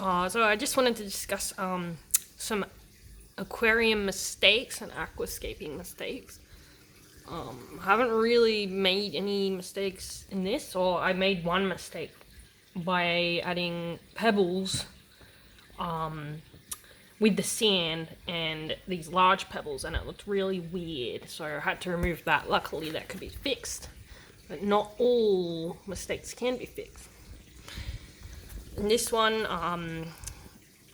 So I just wanted to discuss some aquarium mistakes and aquascaping mistakes. I haven't really made any mistakes in this, or I made one mistake by adding pebbles with the sand and these large pebbles, and it looked really weird, so I had to remove that. Luckily that could be fixed, but not all mistakes can be fixed. In this one,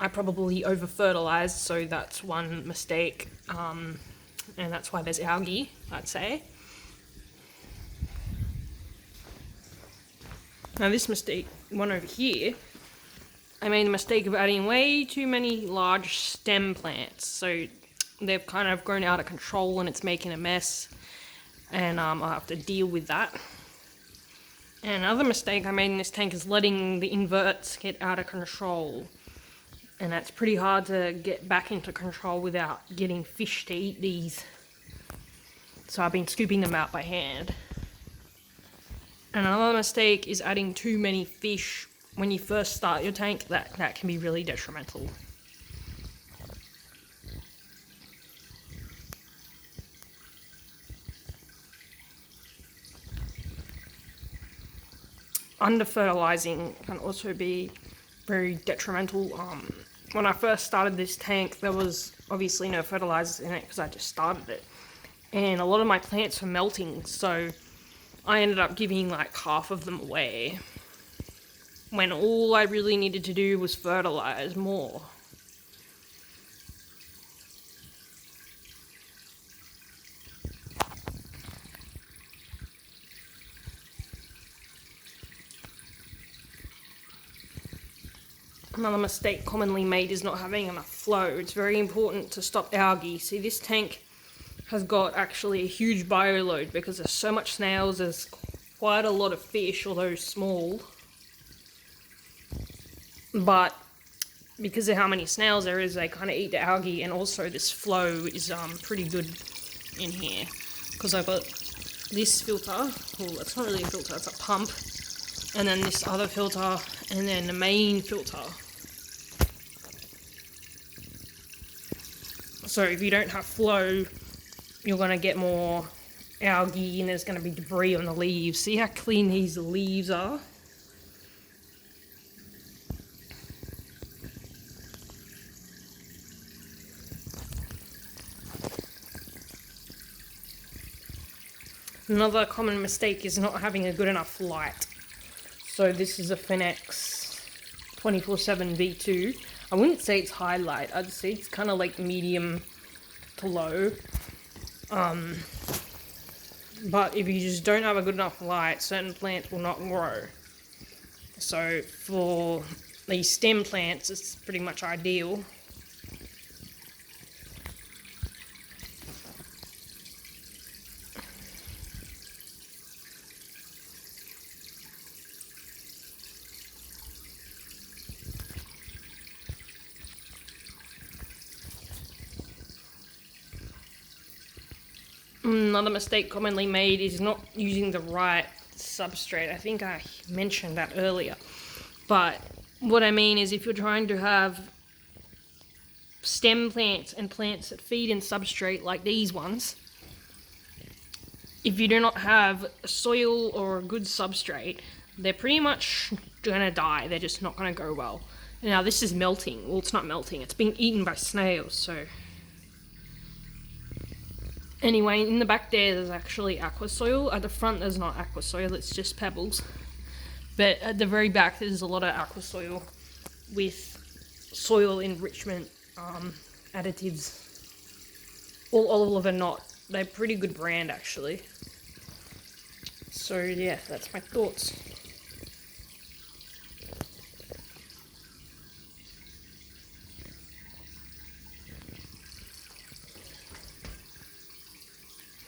I probably over fertilized, so that's one mistake, and that's why there's algae, I'd say. Now this mistake, one over here, I made the mistake of adding way too many large stem plants, so they've kind of grown out of control and it's making a mess, and I'll have to deal with that. And another mistake I made in this tank is letting the inverts get out of control, and that's pretty hard to get back into control without getting fish to eat these, so I've been scooping them out by hand. And another mistake is adding too many fish when you first start your tank. That can be really detrimental. Under-fertilizing can also be very detrimental. When I first started this tank, there was obviously no fertilizers in it because I just started it. And a lot of my plants were melting, so I ended up giving like half of them away, when all I really needed to do was fertilize more. Another mistake commonly made is not having enough flow. It's very important to stop algae. See, this tank has got actually a huge bio load because there's so much snails. There's quite a lot of fish, although small. But because of how many snails there is, they kind of eat the algae, and also this flow is pretty good in here. Because I've got this filter, well, it's not really a filter, it's a pump, and then this other filter, and then the main filter. So if you don't have flow, you're going to get more algae and there's going to be debris on the leaves. See how clean these leaves are? Another common mistake is not having a good enough light. So this is a Finex 24/7 V2. I wouldn't say it's high light, I'd say it's kind of like medium to low. But if you just don't have a good enough light, certain plants will not grow. So for these stem plants, it's pretty much ideal. Another mistake commonly made is not using the right substrate. I think I mentioned that earlier. But what I mean is, if you're trying to have stem plants and plants that feed in substrate like these ones, if you do not have soil or a good substrate, they're pretty much gonna die. They're just not gonna go well. Now this is melting. Well, it's not melting. It's being eaten by snails, so... Anyway, in the back there's actually aqua soil. At the front there's not aqua soil, it's just pebbles. But at the very back there's a lot of aqua soil with soil enrichment additives. All of them not. They're pretty good brand actually. So yeah, that's my thoughts.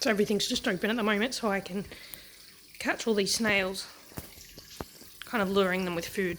So everything's just open at the moment, so I can catch all these snails, kind of luring them with food.